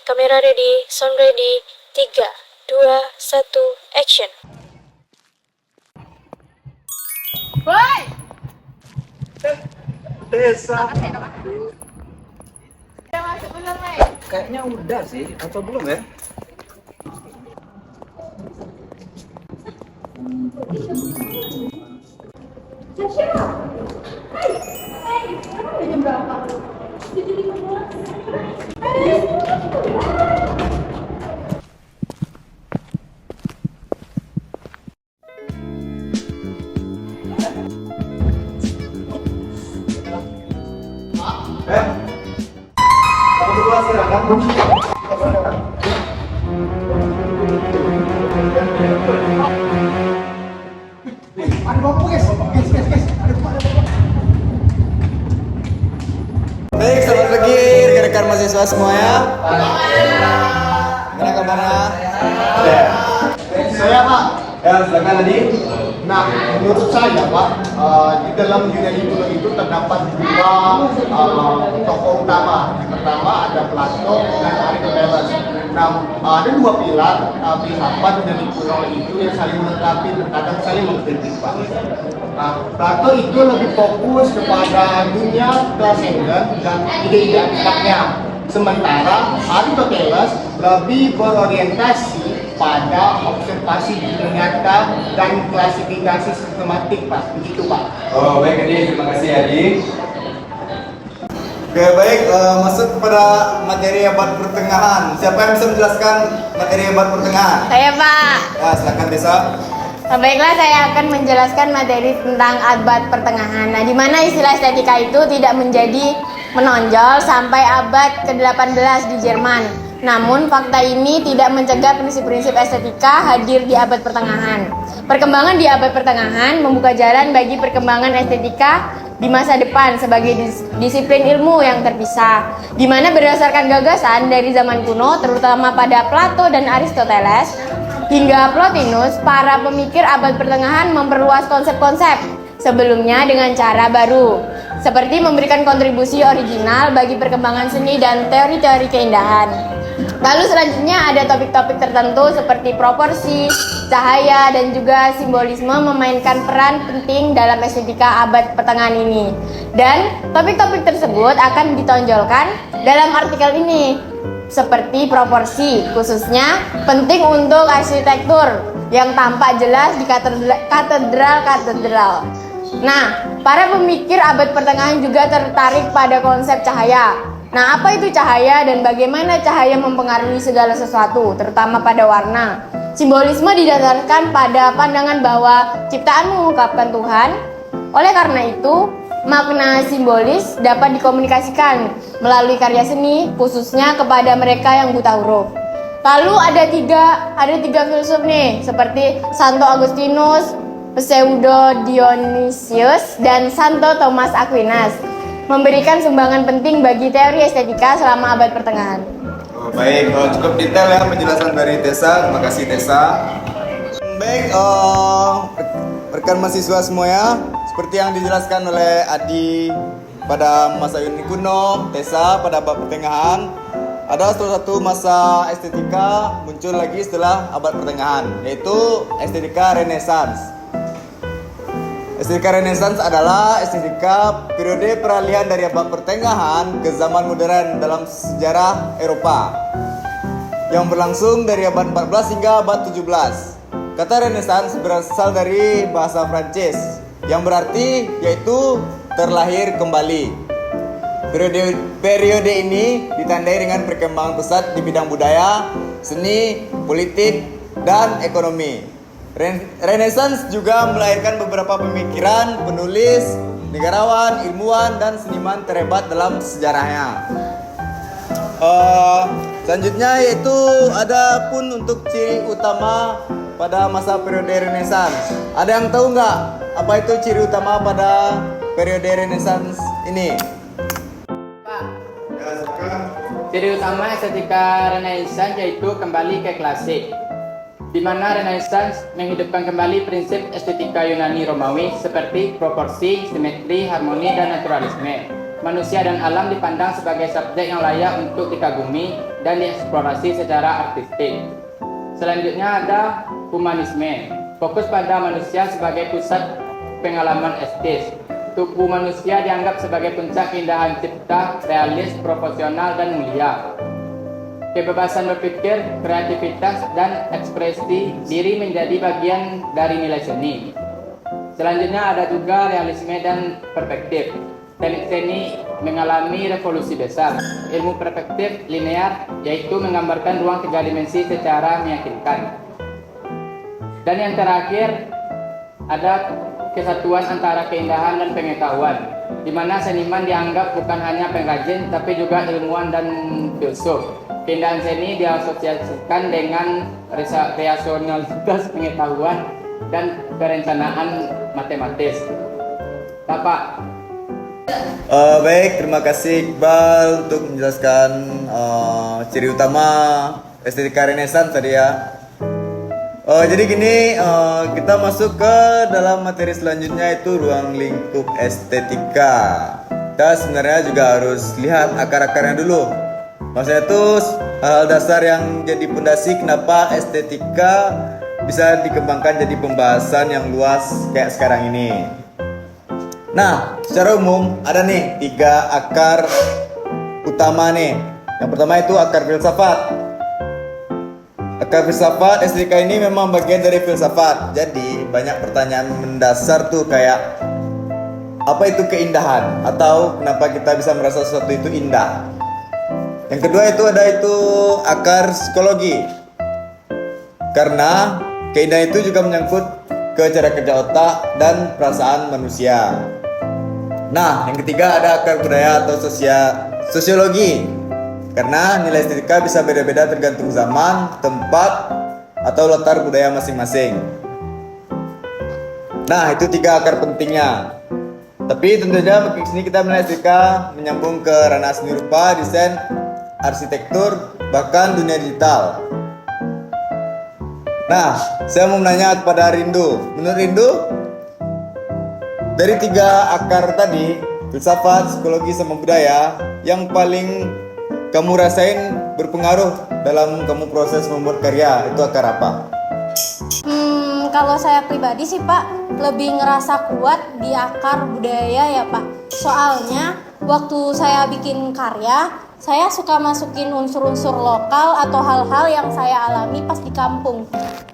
kamera ready, sound ready. 3, 2, 1, action. Woi! Desa. Udah masuk belum, Mai? Kayaknya udah sih, atau belum ya? Kamu sekolah sekarang kan? Ada bangku guys. Baik, selamat pagi rekan-rekan mahasiswa semua ya. Gimana kabarnya? Saya Pak. Ya, silakan Adi. Nah, menurut saya Pak, di dalam Yunani itu terdapat dua tokoh utama. Yang pertama ada Plato dan Aristoteles. Nah, ada dua pilar filsafat Yunani kuno itu yang saling melengkapi, terkadang saling mengkritik Pak. Nah, Plato itu lebih fokus kepada dunia transenden dan ide-ide abstraknya. Sementara Aristoteles lebih berorientasi pada observasi dunia nyata dan klasifikasi sistematik Pak, begitu Pak. Oh, baik Adi, terima kasih Adi. Oke, baik, masuk kepada materi abad pertengahan. Siapa yang bisa menjelaskan materi abad pertengahan? Saya, Pak. Ya, silakan Desa. Baiklah, saya akan menjelaskan materi tentang abad pertengahan. Nah, di mana istilah estetika itu tidak menjadi menonjol sampai abad ke-18 di Jerman. Namun, fakta ini tidak mencegah prinsip-prinsip estetika hadir di abad pertengahan. Perkembangan di abad pertengahan membuka jalan bagi perkembangan estetika di masa depan sebagai disiplin ilmu yang terpisah, di mana berdasarkan gagasan dari zaman kuno, terutama pada Plato dan Aristoteles, hingga Plotinus, para pemikir abad pertengahan memperluas konsep-konsep sebelumnya dengan cara baru, seperti memberikan kontribusi original bagi perkembangan seni dan teori-teori keindahan. Lalu selanjutnya ada topik-topik tertentu seperti proporsi, cahaya, dan juga simbolisme memainkan peran penting dalam estetika abad pertengahan ini. Dan topik-topik tersebut akan ditonjolkan dalam artikel ini, seperti proporsi, khususnya penting untuk arsitektur yang tampak jelas di katedral-katedral. Nah, para pemikir abad pertengahan juga tertarik pada konsep cahaya. Nah, apa itu cahaya dan bagaimana cahaya mempengaruhi segala sesuatu, terutama pada warna? Simbolisme didasarkan pada pandangan bahwa ciptaan mengungkapkan Tuhan. Oleh karena itu, makna simbolis dapat dikomunikasikan melalui karya seni, khususnya kepada mereka yang buta huruf. Lalu ada tiga filsuf nih, seperti Santo Agustinus, Pseudo Dionysius, dan Santo Thomas Aquinas, memberikan sumbangan penting bagi teori estetika selama abad pertengahan. Oh, baik, cukup detail ya penjelasan dari Tessa. Terima kasih Tessa. Baik, rekan mahasiswa semuanya, seperti yang dijelaskan oleh Adi pada masa Yunani kuno, Tessa pada abad pertengahan, ada salah satu masa estetika muncul lagi setelah abad pertengahan, yaitu estetika Renaissance. Estetika Renaissance adalah estetika periode peralihan dari abad pertengahan ke zaman modern dalam sejarah Eropa yang berlangsung dari abad 14 hingga abad 17. Kata Renaissance berasal dari bahasa Prancis yang berarti yaitu terlahir kembali. Periode ini ditandai dengan perkembangan pesat di bidang budaya, seni, politik, dan ekonomi. Renaissance juga melahirkan beberapa pemikiran, penulis, negarawan, ilmuwan, dan seniman terhebat dalam sejarahnya. Selanjutnya yaitu ada pun untuk ciri utama pada masa periode Renaissance. Ada yang tahu nggak apa itu ciri utama pada periode Renaissance ini? Pak, Ya, silakan. ciri utama estetika Renaissance yaitu kembali ke klasik, di mana Renaissance menghidupkan kembali prinsip estetika Yunani Romawi seperti proporsi, simetri, harmoni, dan naturalisme. manusia dan alam dipandang sebagai subjek yang layak untuk dikagumi dan dieksplorasi secara artistik. Selanjutnya ada humanisme, fokus pada manusia sebagai pusat pengalaman estetis. Tubuh manusia dianggap sebagai puncak keindahan cipta, realis, proporsional, dan mulia. Kebebasan berpikir, kreativitas, dan ekspresi diri menjadi bagian dari nilai seni. Selanjutnya ada juga realisme dan perspektif. Teknik seni mengalami revolusi besar. Ilmu perspektif linear, yaitu menggambarkan ruang tiga dimensi secara meyakinkan. Dan yang terakhir, ada kesatuan antara keindahan dan pengetahuan, di mana seniman dianggap bukan hanya pengrajin, tapi juga ilmuwan dan filsuf. Keindahan seni diasosiasikan dengan rasionalitas pengetahuan dan perencanaan matematis. Pak. Baik, terima kasih Iqbal untuk menjelaskan ciri utama estetika Renaissance tadi ya. Jadi gini, kita masuk ke dalam materi selanjutnya, itu ruang lingkup estetika. Kita sebenarnya juga harus lihat akar-akarnya dulu. Maksudnya itu hal dasar yang jadi pondasi kenapa estetika bisa dikembangkan jadi pembahasan yang luas kayak sekarang ini. Nah, secara umum ada nih 3 akar utama nih. Yang pertama itu akar filsafat. Akar filsafat estetika ini memang bagian dari filsafat. Jadi banyak pertanyaan mendasar tuh kayak apa itu keindahan, atau kenapa kita bisa merasa sesuatu itu indah. Yang kedua itu ada akar psikologi. Karena keindahan itu juga menyangkut ke cara kerja otak dan perasaan manusia. Nah, yang ketiga ada akar budaya atau sosiologi. Karena nilai estetika bisa beda-beda tergantung zaman, tempat, atau latar budaya masing-masing. Nah, itu 3 akar pentingnya. Tapi tentu saja di sini kita melihat estetika menyambung ke ranah seni rupa, desain, arsitektur, bahkan dunia digital. Nah, saya mau menanya kepada Rindu. Menurut Rindu, dari 3 akar tadi, filsafat, psikologi, sama budaya, yang paling kamu rasain berpengaruh dalam kamu proses membuat karya, itu akar apa? Kalau saya pribadi sih Pak, lebih ngerasa kuat di akar budaya ya Pak. Soalnya waktu saya bikin karya, saya suka masukin unsur-unsur lokal atau hal-hal yang saya alami pas di kampung.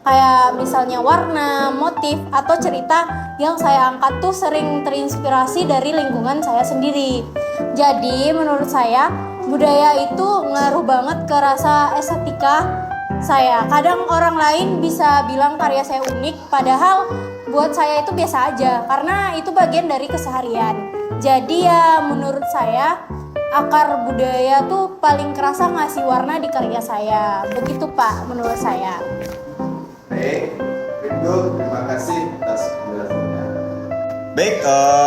Kayak misalnya warna, motif, atau cerita yang saya angkat tuh sering terinspirasi dari lingkungan saya sendiri. Jadi menurut saya budaya itu ngaruh banget ke rasa estetika saya. Kadang orang lain bisa bilang karya saya unik, padahal buat saya itu biasa aja karena itu bagian dari keseharian. Jadi ya menurut saya akar budaya tuh paling kerasa ngasih warna di karya saya. Begitu Pak menurut saya. Baik, Rindu, terima kasih atas penjelasannya. Baik,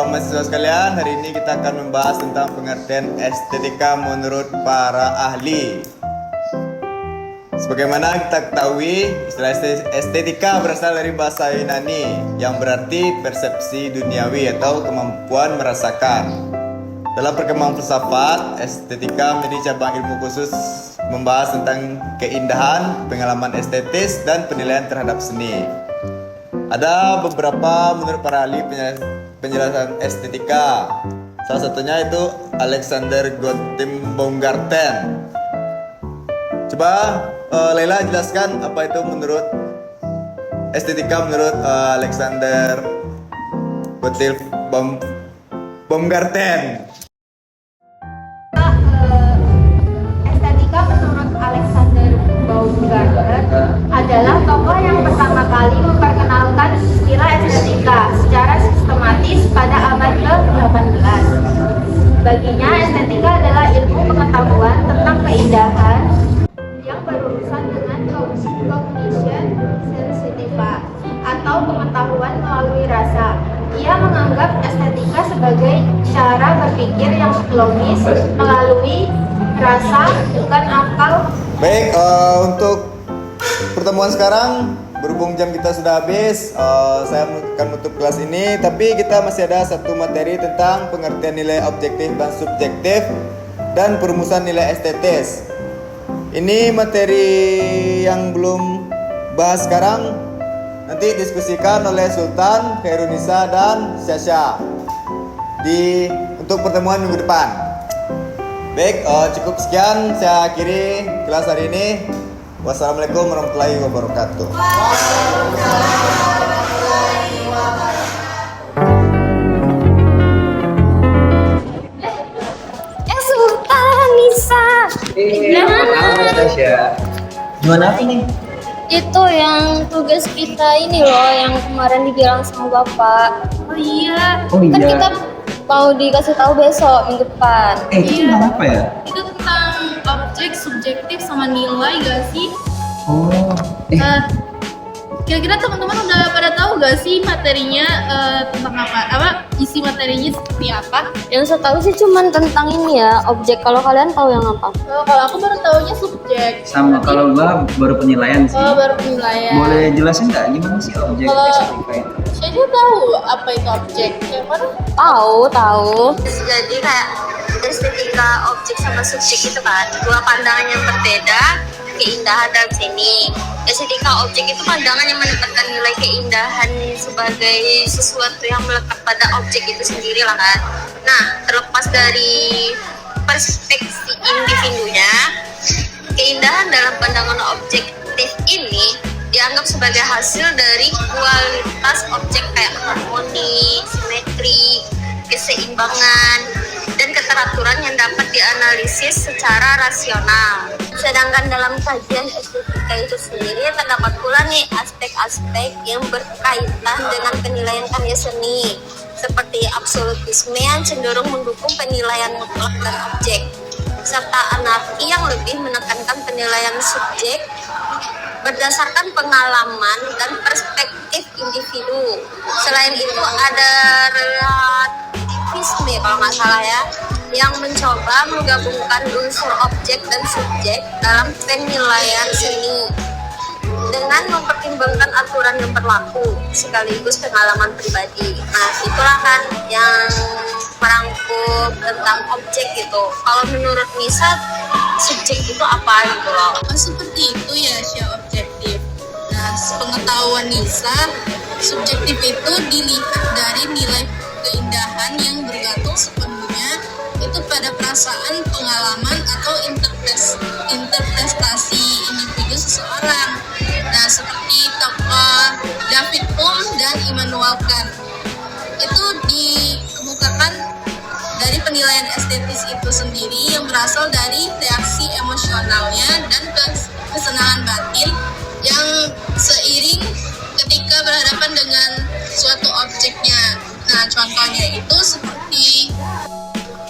mahasiswa sekalian, hari ini kita akan membahas tentang pengertian estetika menurut para ahli. Sebagaimana kita ketahui, istilah estetika berasal dari bahasa Yunani yang berarti persepsi duniawi atau kemampuan merasakan. Dalam perkembangan filsafat, estetika menjadi cabang ilmu khusus membahas tentang keindahan, pengalaman estetis, dan penilaian terhadap seni. Ada beberapa menurut para ahli penjelasan estetika. Salah satunya itu Alexander Gottlieb Baumgarten. Coba Laila jelaskan apa itu menurut estetika menurut Alexander Gottlieb Baumgarten. Estetika menurut Alexander Baumgarten adalah tokoh yang pertama kali memperkenalkan istilah estetika secara sistematis pada abad ke-18. Baginya, estetika adalah ilmu pengetahuan tentang keindahan yang berurusan dengan cognition sensitiva atau pengetahuan melalui rasa. Ia menganggap estetika sebagai cara berpikir yang logis melalui rasa, bukan akal. Baik, untuk pertemuan sekarang berhubung jam kita sudah habis, saya akan menutup kelas ini. Tapi kita masih ada satu materi tentang pengertian nilai objektif dan subjektif dan perumusan nilai estetis. Ini materi yang belum bahas sekarang, nanti diskusikan oleh Sultan, Khairunisa, dan Syasha untuk pertemuan minggu depan. Baik, cukup sekian saya akhiri kelas hari ini. Wassalamualaikum warahmatullahi wabarakatuh. Sultan, Nisa. Gimana apa nih? Itu yang tugas kita ini loh, yang kemarin dibilang sama Bapak. Oh iya. Kan kita mau dikasih tahu besok minggu depan. Itu tentang apa ya? Itu tentang objek, subjektif, sama nilai gak sih? Oh. Kira-kira teman-teman udah pada tahu gak sih materinya tentang apa? Isi materinya seperti apa? Yang saya tahu sih cuman tentang ini ya, objek. Kalau kalian tahu yang apa? Kalau aku baru taunya subjek. Sama kalau gua baru penilaian sih. Baru penilaian. Boleh jelasin nggak gimana sih objek estetika itu? Saya tahu apa itu objek. Yang mana? Tahu. Jadi kayak estetika objek sama subjek itu kan dua pandangan yang berbeda keindahan dalam seni. Estetika objek itu pandangan yang menempatkan nilai keindahan sebagai sesuatu yang melekat pada objek itu sendiri lah kan. Nah, terlepas dari perspektif individunya, keindahan dalam pandangan objektif ini dianggap sebagai hasil dari kualitas objek kayak harmoni, simetri, keseimbangan, dan keteraturan yang dapat dianalisis secara rasional. Sedangkan dalam kajian estetika itu sendiri terdapat pula nih aspek-aspek yang berkaitan dengan penilaian karya seni, seperti absolutisme yang cenderung mendukung penilaian mutlak dan objek, serta anarki yang lebih menekankan penilaian subjek berdasarkan pengalaman dan perspektif individu. Selain itu ada relativisme kalau nggak salah ya, yang mencoba menggabungkan unsur objek dan subjek dalam penilaian seni dengan mempertimbangkan aturan yang berlaku sekaligus pengalaman pribadi. Nah, itulah kan yang merangkum tentang objek gitu. Kalau menurut Nisa, subjek itu apa gitu loh? Seperti itu ya, Syah, objektif. Nah, pengetahuan Nisa, subjektif itu dilihat dari nilai keindahan yang bergantung sepenuhnya itu pada perasaan, pengalaman, atau interpretasi individu seseorang. Nah, seperti tokoh David Hume dan Immanuel Kant. Itu dikemukakan dari penilaian estetis itu sendiri yang berasal dari reaksi emosionalnya dan kesenangan batin yang seiring ketika berhadapan dengan suatu objeknya. Nah, contohnya itu seperti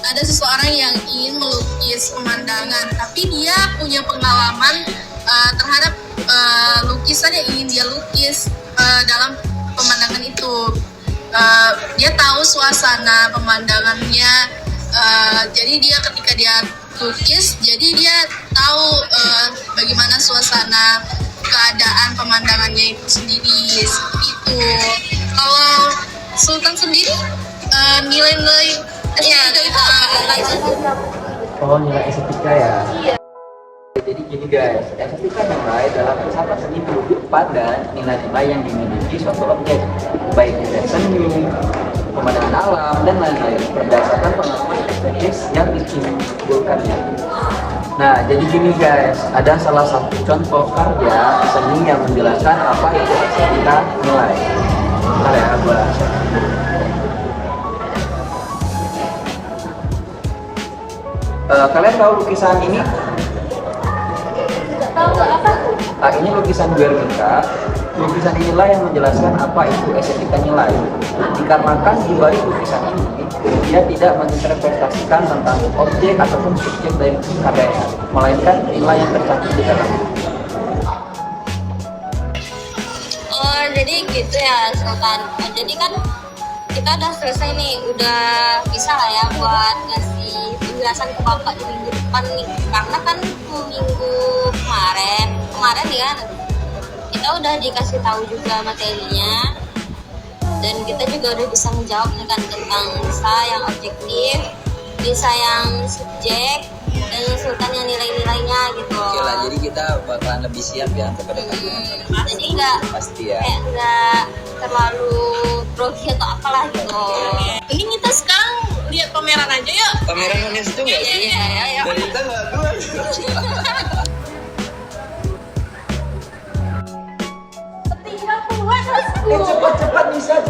ada seseorang yang ingin melukis pemandangan, tapi dia punya pengalaman terhadap lukisan yang ingin dia lukis dalam pemandangan itu. Dia tahu suasana pemandangannya, jadi dia ketika dia lukis, jadi dia tahu bagaimana suasana keadaan pemandangannya itu sendiri. Seperti itu. Kalau Sultan sendiri nilai-nilai estetika itu apa? Oh, nilai estetika ya. Jadi gini guys, estetika nilai dalam filsafat seni merujuk pada nilai-nilai yang dimiliki suatu objek, baik dari seni, pemandangan alam, dan lain-lain berdasarkan pengalaman estetis yang ditimbulkannya. Nah, jadi gini guys, ada salah satu contoh karya seni yang menjelaskan apa itu estetika nilai. Bentar ya, gua kalian tahu lukisan ini? Ini lukisan Guernica. Lukisan inilah yang menjelaskan apa itu estetika nilai. Dikarenakan di balik lukisan ini, dia tidak menginterpretasikan tentang objek ataupun subjek dari karyanya, melainkan nilai yang tercantum di dalamnya. Oh, jadi gitu ya, Sultan. Nah, jadi kan kita udah selesai nih, udah bisa lah ya buat ngasih penjelasan ke Bapak di minggu depan nih. Karena kan minggu kemarin ya, kita kita udah dikasih tahu juga materinya, dan kita juga udah bisa menjawab kan tentang Nisa yang objektif, Nisa yang subjek, dan Sultan yang nilai-nilainya gitu. Oke lah, jadi kita bakalan lebih siap ya kepada Jadi nggak pasti ya. kayak nggak terlalu grogi atau apalah gitu. Ini kita sekarang lihat pameran aja yuk. Pameran Unes itu nggak sih? Iya. Dari tanggal 2. Tinggal keluar terus Cepat-cepat Nisa.